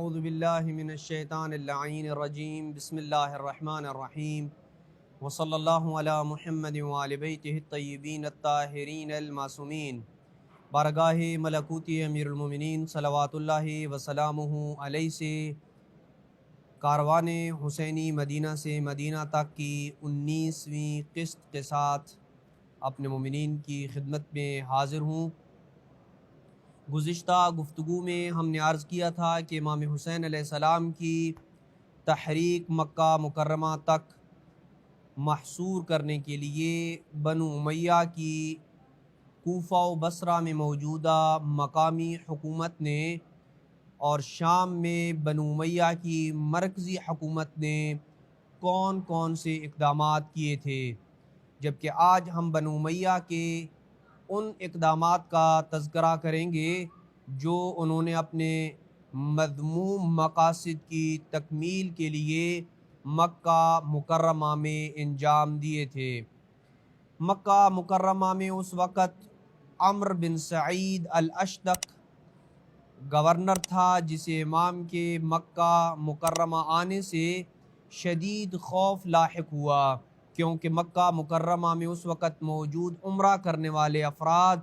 اعوذ باللہ من الشیطان اللعین الرجیم بسم اللہ الرحمن الرحیم وصلی اللہ علی محمد وآل بیتہ الطیبین الطاہرین المعصومین۔ بارگاہ ملکوتی امیر المومنین صلوات اللہ وسلامہ علیہ سے کاروان حسینی مدینہ سے مدینہ تک کی 19ویں قسط کے ساتھ اپنے مومنین کی خدمت میں حاضر ہوں۔ گزشتہ گفتگو میں ہم نے عرض کیا تھا کہ امام حسین علیہ السلام کی تحریک مکہ مکرمہ تک محصور کرنے کے لیے بنو امیہ کی کوفہ و بصرہ میں موجودہ مقامی حکومت نے اور شام میں بنو امیہ کی مرکزی حکومت نے کون کون سے اقدامات کیے تھے، جبکہ آج ہم بنو امیہ کے ان اقدامات کا تذکرہ کریں گے جو انہوں نے اپنے مذموم مقاصد کی تکمیل کے لیے مکہ مکرمہ میں انجام دیے تھے۔ مکہ مکرمہ میں اس وقت عمرو بن سعید الاشدق گورنر تھا، جسے امام کے مکہ مکرمہ آنے سے شدید خوف لاحق ہوا، کیونکہ مکہ مکرمہ میں اس وقت موجود عمرہ کرنے والے افراد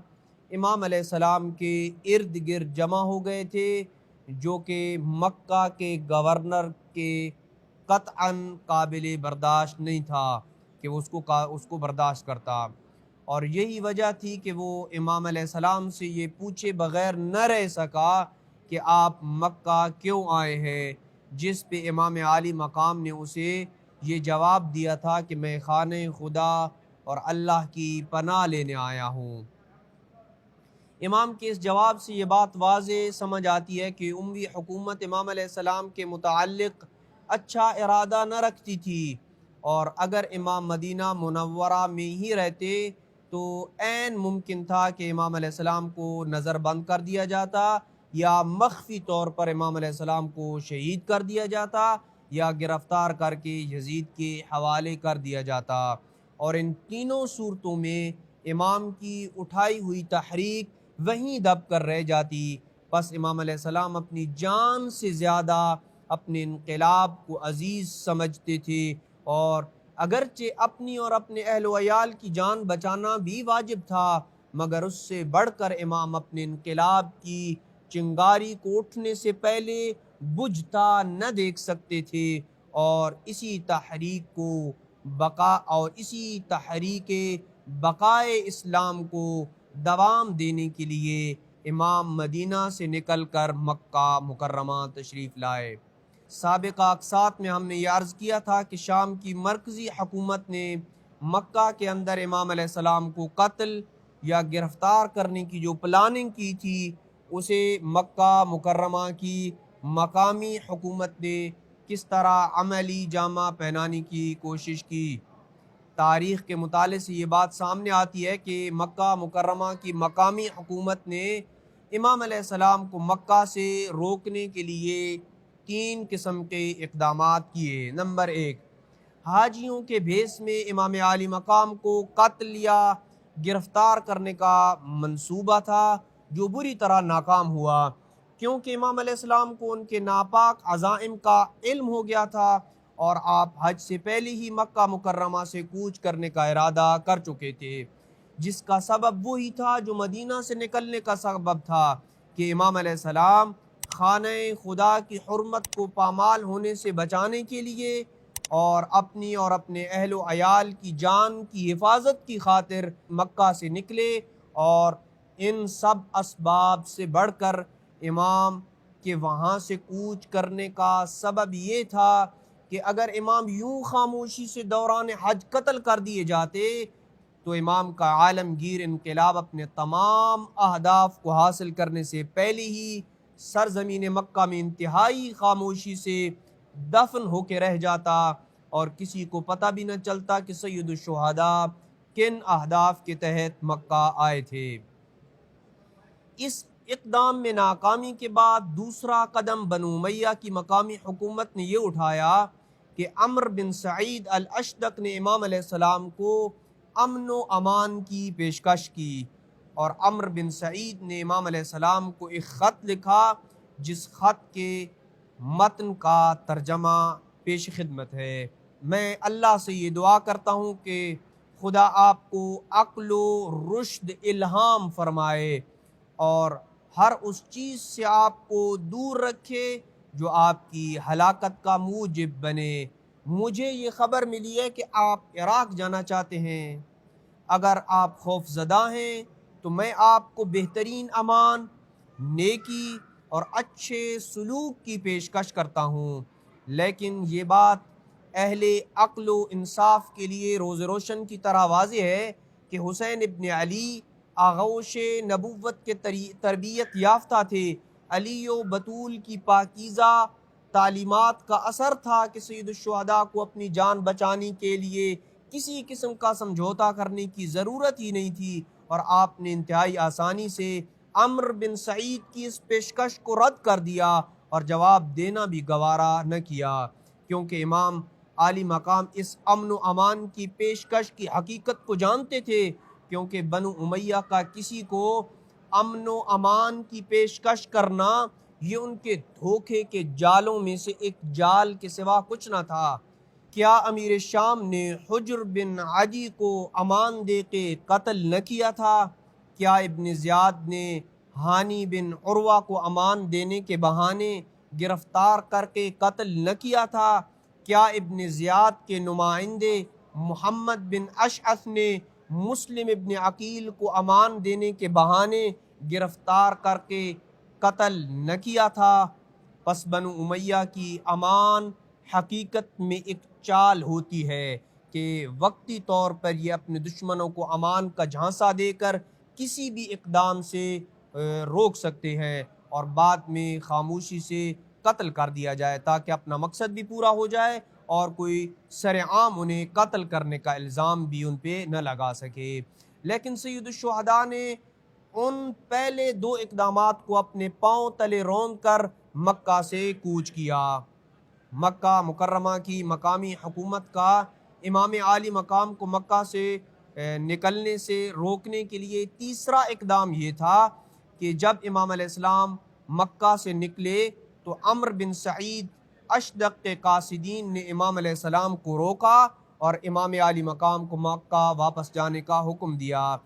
امام علیہ السلام کے ارد گرد جمع ہو گئے تھے، جو کہ مکہ کے گورنر کے قطعاً قابل برداشت نہیں تھا کہ اس کو برداشت کرتا، اور یہی وجہ تھی کہ وہ امام علیہ السلام سے یہ پوچھے بغیر نہ رہ سکا کہ آپ مکہ کیوں آئے ہیں، جس پہ امام عالی مقام نے اسے یہ جواب دیا تھا کہ میں خانہ خدا اور اللہ کی پناہ لینے آیا ہوں۔ امام کے اس جواب سے یہ بات واضح سمجھ آتی ہے کہ اموی حکومت امام علیہ السلام کے متعلق اچھا ارادہ نہ رکھتی تھی، اور اگر امام مدینہ منورہ میں ہی رہتے تو عین ممکن تھا کہ امام علیہ السلام کو نظر بند کر دیا جاتا، یا مخفی طور پر امام علیہ السلام کو شہید کر دیا جاتا، یا گرفتار کر کے یزید کے حوالے کر دیا جاتا، اور ان تینوں صورتوں میں امام کی اٹھائی ہوئی تحریک وہیں دب کر رہ جاتی۔ پس امام علیہ السلام اپنی جان سے زیادہ اپنے انقلاب کو عزیز سمجھتے تھے، اور اگرچہ اپنی اور اپنے اہل و عیال کی جان بچانا بھی واجب تھا، مگر اس سے بڑھ کر امام اپنے انقلاب کی چنگاری کو اٹھنے سے پہلے بجھتا نہ دیکھ سکتے تھے، اور اسی تحریک بقائے اسلام کو دوام دینے کے لیے امام مدینہ سے نکل کر مکہ مکرمہ تشریف لائے۔ سابقہ اقساط میں ہم نے یہ عرض کیا تھا کہ شام کی مرکزی حکومت نے مکہ کے اندر امام علیہ السلام کو قتل یا گرفتار کرنے کی جو پلاننگ کی تھی، اسے مکہ مکرمہ کی مقامی حکومت نے کس طرح عملی جامہ پہنانے کی کوشش کی۔ تاریخ کے مطالعے سے یہ بات سامنے آتی ہے کہ مکہ مکرمہ کی مقامی حکومت نے امام علیہ السلام کو مکہ سے روکنے کے لیے 3 قسم کے اقدامات کیے۔ نمبر 1، حاجیوں کے بھیس میں امام عالی مقام کو قتل یا گرفتار کرنے کا منصوبہ تھا، جو بری طرح ناکام ہوا، کیونکہ امام علیہ السلام کو ان کے ناپاک عزائم کا علم ہو گیا تھا، اور آپ حج سے پہلے ہی مکہ مکرمہ سے کوچ کرنے کا ارادہ کر چکے تھے، جس کا سبب وہی تھا جو مدینہ سے نکلنے کا سبب تھا، کہ امام علیہ السلام خانہ خدا کی حرمت کو پامال ہونے سے بچانے کے لیے اور اپنی اور اپنے اہل و عیال کی جان کی حفاظت کی خاطر مکہ سے نکلے، اور ان سب اسباب سے بڑھ کر امام کے وہاں سے کوچ کرنے کا سبب یہ تھا کہ اگر امام یوں خاموشی سے دوران حج قتل کر دیے جاتے تو امام کا عالمگیر انقلاب اپنے تمام اہداف کو حاصل کرنے سے پہلے ہی سرزمین مکہ میں انتہائی خاموشی سے دفن ہو کے رہ جاتا، اور کسی کو پتہ بھی نہ چلتا کہ سید الشہداء کن اہداف کے تحت مکہ آئے تھے۔ اس اقدام میں ناکامی کے بعد دوسرا قدم بنو امیہ کی مقامی حکومت نے یہ اٹھایا کہ عمرو بن سعید الاشدق نے امام علیہ السلام کو امن و امان کی پیشکش کی، اور عمرو بن سعید نے امام علیہ السلام کو ایک خط لکھا، جس خط کے متن کا ترجمہ پیش خدمت ہے۔ میں اللہ سے یہ دعا کرتا ہوں کہ خدا آپ کو عقل و رشد الہام فرمائے اور ہر اس چیز سے آپ کو دور رکھے جو آپ کی ہلاکت کا موجب بنے۔ مجھے یہ خبر ملی ہے کہ آپ عراق جانا چاہتے ہیں۔ اگر آپ خوف زدہ ہیں تو میں آپ کو بہترین امان، نیکی اور اچھے سلوک کی پیشکش کرتا ہوں، لیکن یہ بات اہل عقل و انصاف کے لیے روز روشن کی طرح واضح ہے کہ حسین ابن علی آغوش نبوت کے تربیت یافتہ تھے۔ علی و بطول کی پاکیزہ تعلیمات کا اثر تھا کہ سید الشہداء کو اپنی جان بچانے کے لیے کسی قسم کا سمجھوتا کرنے کی ضرورت ہی نہیں تھی، اور آپ نے انتہائی آسانی سے عمرو بن سعید کی اس پیشکش کو رد کر دیا اور جواب دینا بھی گوارا نہ کیا، کیونکہ امام عالی مقام اس امن و امان کی پیشکش کی حقیقت کو جانتے تھے، کیونکہ بنو امیہ کا کسی کو امن و امان کی پیشکش کرنا یہ ان کے دھوکے کے جالوں میں سے ایک جال کے سوا کچھ نہ تھا۔ کیا امیر شام نے حجر بن عدی کو امان دے کے قتل نہ کیا تھا؟ کیا ابن زیاد نے ہانی بن عروہ کو امان دینے کے بہانے گرفتار کر کے قتل نہ کیا تھا؟ کیا ابن زیاد کے نمائندے محمد بن اشعث نے مسلم ابن عقیل کو امان دینے کے بہانے گرفتار کر کے قتل نہ کیا تھا؟ پس بنو امیہ کی امان حقیقت میں ایک چال ہوتی ہے کہ وقتی طور پر یہ اپنے دشمنوں کو امان کا جھانسا دے کر کسی بھی اقدام سے روک سکتے ہیں اور بعد میں خاموشی سے قتل کر دیا جائے تاکہ اپنا مقصد بھی پورا ہو جائے اور کوئی سرعام انہیں قتل کرنے کا الزام بھی ان پہ نہ لگا سکے۔ لیکن سید الشہداء نے ان پہلے دو اقدامات کو اپنے پاؤں تلے رون کر مکہ سے کوچ کیا۔ مکہ مکرمہ کی مقامی حکومت کا امام عالی مقام کو مکہ سے نکلنے سے روکنے کے لیے تیسرا اقدام یہ تھا کہ جب امام علیہ السلام مکہ سے نکلے تو عمرو بن سعید اشدق کے قاصدین نے امام علیہ السلام کو روکا اور امام عالی مقام کو مکہ واپس جانے کا حکم دیا،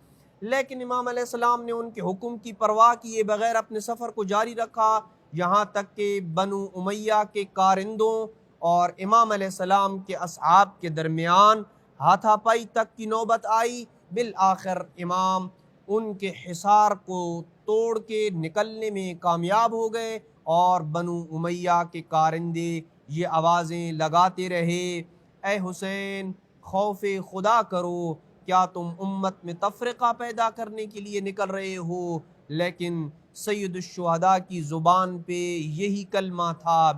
لیکن امام علیہ السلام نے ان کے حکم کی پرواہ کیے بغیر اپنے سفر کو جاری رکھا، یہاں تک کہ بنو امیہ کے کارندوں اور امام علیہ السلام کے اصحاب کے درمیان ہاتھا پائی تک کی نوبت آئی۔ بالآخر امام ان کے حصار کو توڑ کے نکلنے میں کامیاب ہو گئے اور بنو امیہ کے کارندے یہ آوازیں لگاتے رہے، اے حسین خوف خدا کرو، کیا تم امت میں تفرقہ پیدا کرنے کے لیے نکل رہے ہو؟ لیکن سید الشہداء کی زبان پہ یہی کلمہ تھا،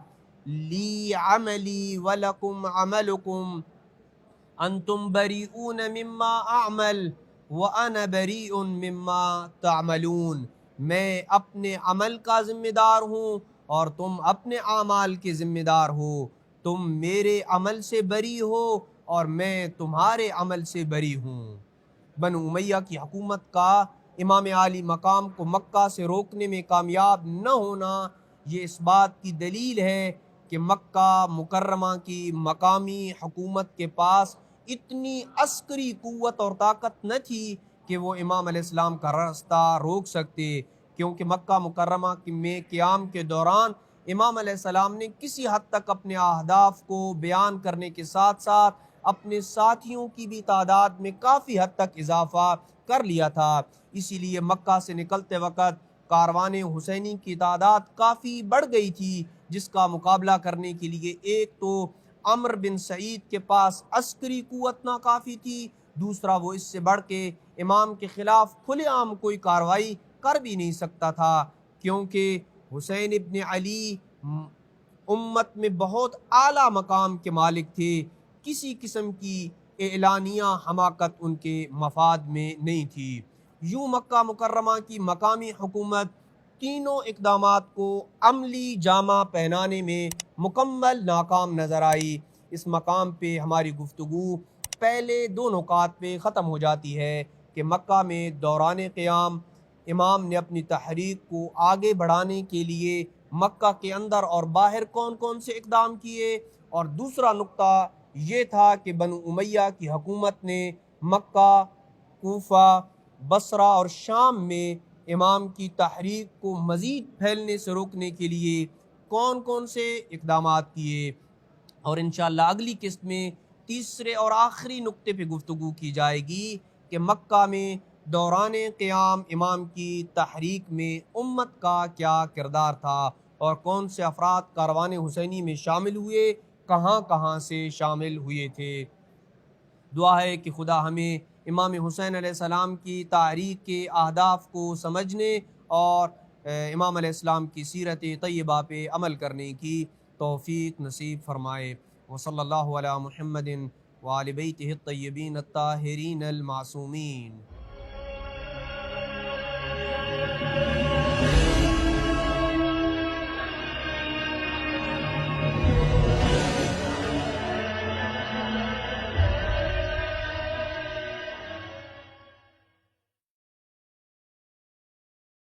لی عملی ولکم عملکم انتم بریئون مما اعمل وانا بریء مما تعملون۔ میں اپنے عمل کا ذمہ دار ہوں اور تم اپنے اعمال کے ذمہ دار ہو، تم میرے عمل سے بری ہو اور میں تمہارے عمل سے بری ہوں۔ بنو امیہ کی حکومت کا امام عالی مقام کو مکہ سے روکنے میں کامیاب نہ ہونا یہ اس بات کی دلیل ہے کہ مکہ مکرمہ کی مقامی حکومت کے پاس اتنی عسکری قوت اور طاقت نہ تھی کہ وہ امام علیہ السلام کا راستہ روک سکتے، کیونکہ مکہ مکرمہ میں قیام کے دوران امام علیہ السلام نے کسی حد تک اپنے اہداف کو بیان کرنے کے ساتھ ساتھ اپنے ساتھیوں کی بھی تعداد میں کافی حد تک اضافہ کر لیا تھا، اسی لیے مکہ سے نکلتے وقت کاروان حسینی کی تعداد کافی بڑھ گئی تھی، جس کا مقابلہ کرنے کے لیے ایک تو عمرو بن سعید کے پاس عسکری قوت ناکافی تھی، دوسرا وہ اس سے بڑھ کے امام کے خلاف کھلے عام کوئی کارروائی کر بھی نہیں سکتا تھا، کیونکہ حسین ابن علی امت میں بہت اعلیٰ مقام کے مالک تھے، کسی قسم کی اعلانیہ حماقت ان کے مفاد میں نہیں تھی۔ یوں مکہ مکرمہ کی مقامی حکومت تینوں اقدامات کو عملی جامہ پہنانے میں مکمل ناکام نظر آئی۔ اس مقام پہ ہماری گفتگو پہلے دو نکات پہ ختم ہو جاتی ہے کہ مکہ میں دوران قیام امام نے اپنی تحریک کو آگے بڑھانے کے لیے مکہ کے اندر اور باہر کون کون سے اقدام کیے، اور دوسرا نقطہ یہ تھا کہ بنو امیہ کی حکومت نے مکہ، کوفہ، بصرہ اور شام میں امام کی تحریک کو مزید پھیلنے سے روکنے کے لیے کون کون سے اقدامات کیے۔ اور انشاءاللہ اگلی قسط میں تیسرے اور آخری نقطے پہ گفتگو کی جائے گی کہ مکہ میں دوران قیام امام کی تحریک میں امت کا کیا کردار تھا اور کون سے افراد کاروان حسینی میں شامل ہوئے، کہاں کہاں سے شامل ہوئے تھے۔ دعا ہے کہ خدا ہمیں امام حسین علیہ السلام کی تحریک کے اہداف کو سمجھنے اور امام علیہ السلام کی سیرت طیبہ پہ عمل کرنے کی توفیق نصیب فرمائے۔ وصلی اللہ علی محمد وآل بیتہ الطیبین الطاہرین المعصومین۔